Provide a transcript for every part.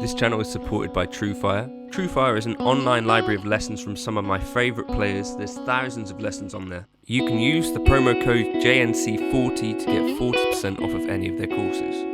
This channel is supported by TrueFire. TrueFire is an online library of lessons from some of my favourite players. There's thousands of lessons on there. You can use the promo code JNC40 to get 40% off of any of their courses.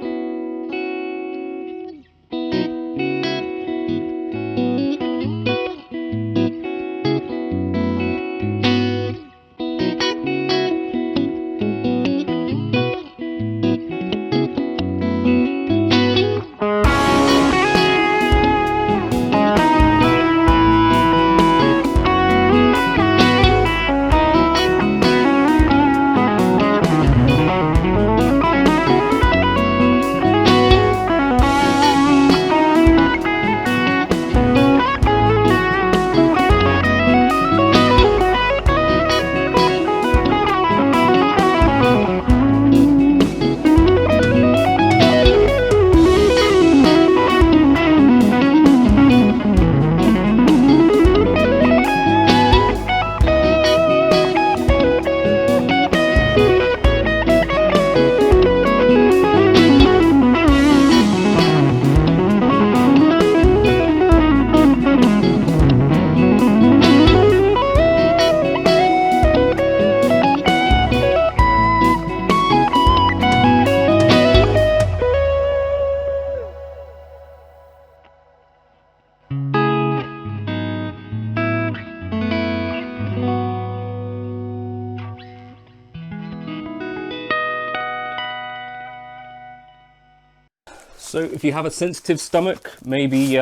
So if you have a sensitive stomach, maybe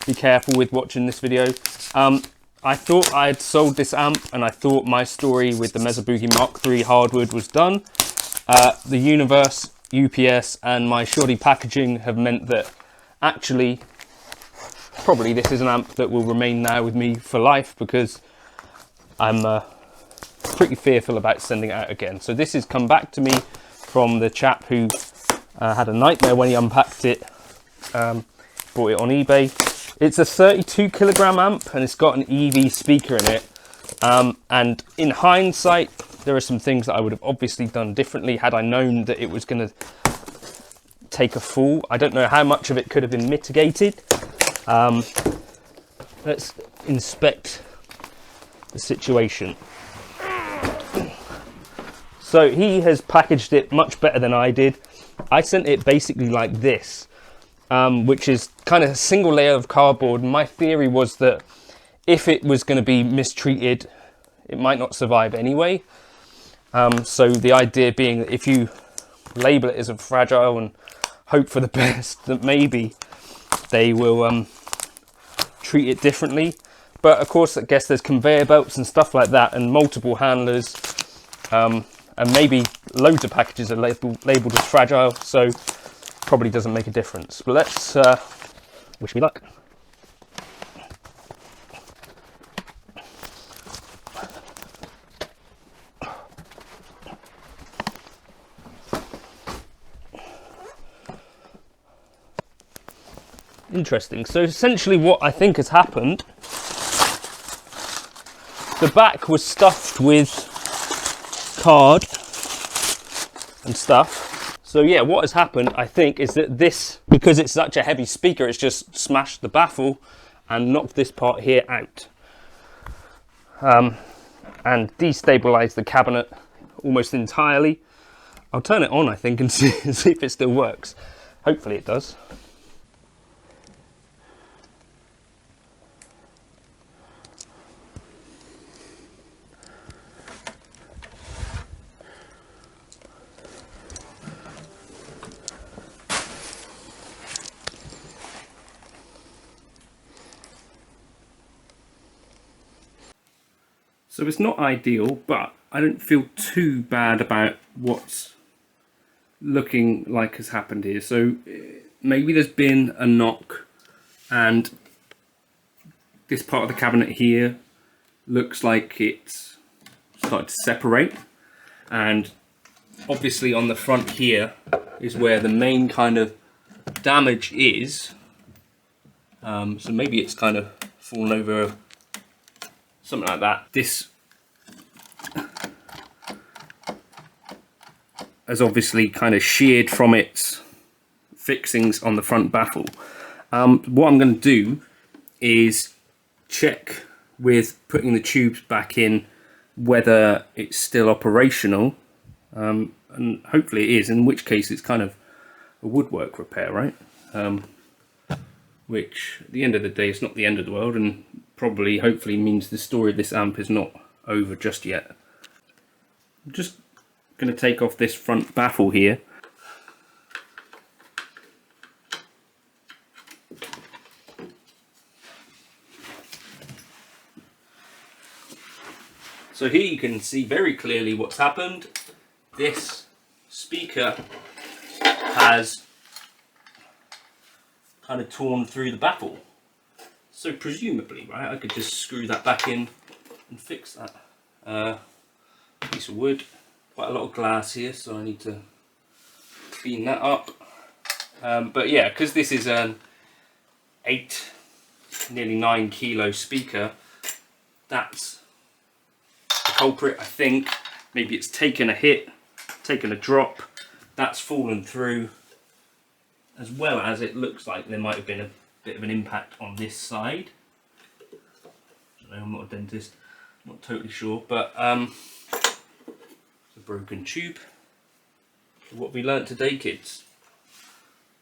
be careful with watching this video. I thought I had sold this amp and I thought my story with the Mesa Boogie Mark III hardwood was done. The universe, UPS and my shoddy packaging have meant that actually probably this is an amp that will remain now with me for life, because I'm pretty fearful about sending it out again. So this has come back to me from the chap who had a nightmare when he unpacked it, bought it on eBay. It's a 32 kilogram amp and it's got an EV speaker in it. And in hindsight, there are some things that I would have obviously done differently had I known that it was going to take a fall. I don't know how much of it could have been mitigated. Let's inspect the situation. So he has packaged it much better than I did. I sent it basically like this, which is kind of a single layer of cardboard. My theory was that if it was going to be mistreated, it might not survive anyway. So the idea being that if you label it as a fragile and hope for the best, that maybe they will treat it differently. But of course, I guess there's conveyor belts and stuff like that and multiple handlers. And maybe loads of packages are labelled as fragile, so probably doesn't make a difference. But let's wish me luck. Interesting. So essentially what I think has happened, the back was stuffed with card and stuff. So yeah, what has happened, I think, is that this, because it's such a heavy speaker, it's just smashed the baffle and knocked this part here out, and destabilized the cabinet almost entirely. I'll turn it on, I think, and see if it still works. Hopefully it does. So it's not ideal, but I don't feel too bad about what's looking like has happened here. So maybe there's been a knock and this part of the cabinet here looks like it's started to separate. And obviously on the front here is where the main kind of damage is. So maybe it's kind of fallen over, something like that. This has obviously kind of sheared from its fixings on the front baffle. What I'm going to do is check with putting the tubes back in whether it's still operational, and hopefully it is, in which case it's kind of a woodwork repair, right? Which at the end of the day is not the end of the world, and probably hopefully means the story of this amp is not over just yet. I'm just going to take off this front baffle here. So here you can see very clearly what's happened. This speaker has kind of torn through the baffle. So presumably, right, I could just screw that back in and fix that. Piece of wood, quite a lot of glass here, so I need to clean that up. But yeah, because this is an 8, nearly 9 kilo speaker, that's the culprit, I think. Maybe it's taken a hit, taken a drop, that's fallen through, as well as it looks like there might have been a bit of an impact on this side. I don't know, I'm not a dentist, I'm not totally sure, but it's a broken tube. So what have we learnt today, kids?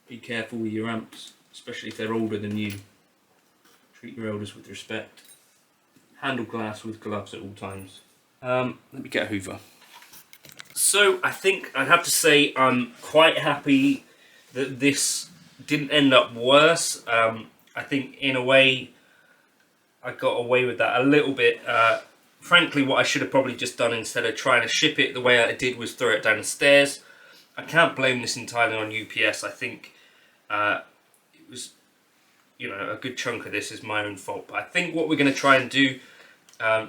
Be careful with your amps, especially if they're older than you. Treat your elders with respect. Handle glass with gloves at all times. Let me get a hoover. So I think I'd have to say I'm quite happy that this didn't end up worse. I think in a way I got away with that a little bit. Frankly, what I should have probably just done instead of trying to ship it the way I did was throw it down the stairs. I can't blame this entirely on UPS. I think it was, you know, a good chunk of this is my own fault. But I think what we're going to try and do,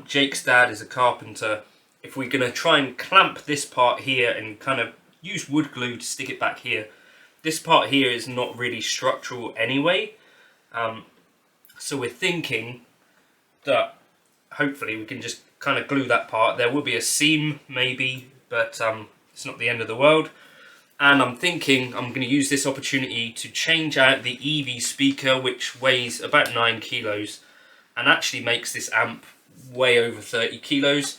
Jake's dad is a carpenter. If we're going to try and clamp this part here and kind of use wood glue to stick it back here, this part here is not really structural anyway. So we're thinking that hopefully we can just kind of glue that part. There will be a seam maybe, but it's not the end of the world. And I'm thinking I'm going to use this opportunity to change out the EV speaker, which weighs about 9 kilos and actually makes this amp way over 30 kilos.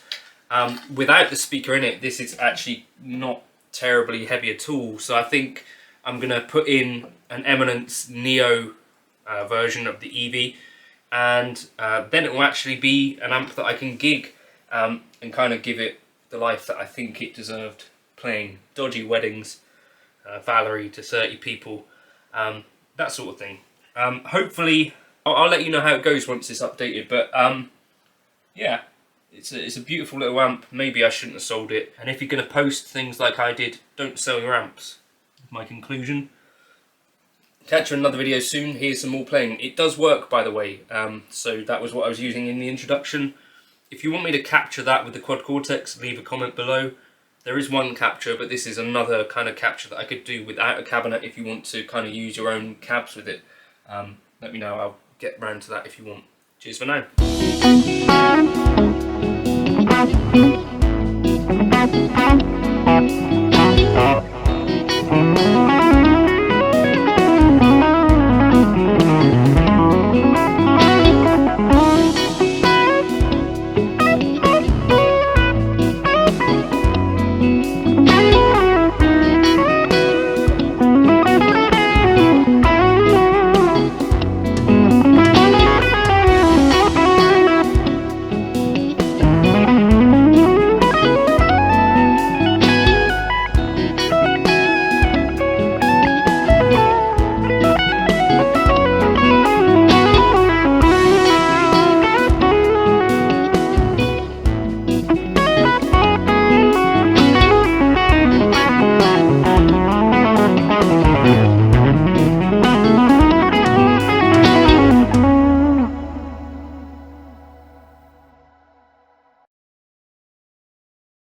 Without the speaker in it, this is actually not terribly heavy at all. So I think I'm going to put in an Eminence Neo version of the EV, and then it will actually be an amp that I can gig and kind of give it the life that I think it deserved, playing dodgy weddings, Valerie to 30 people, that sort of thing. Hopefully I'll let you know how it goes once it's updated, but yeah, it's a beautiful little amp. Maybe I shouldn't have sold it, and if you're going to post things like I did, don't sell your amps. My conclusion. Catch you in another video soon. Here's some more playing. It does work, by the way, so that was what I was using in the introduction. If you want me to capture that with the Quad Cortex, leave a comment below. There is one capture, but this is another kind of capture that I could do without a cabinet if you want to kind of use your own cabs with it. Let me know, I'll get round to that if you want. Cheers for now.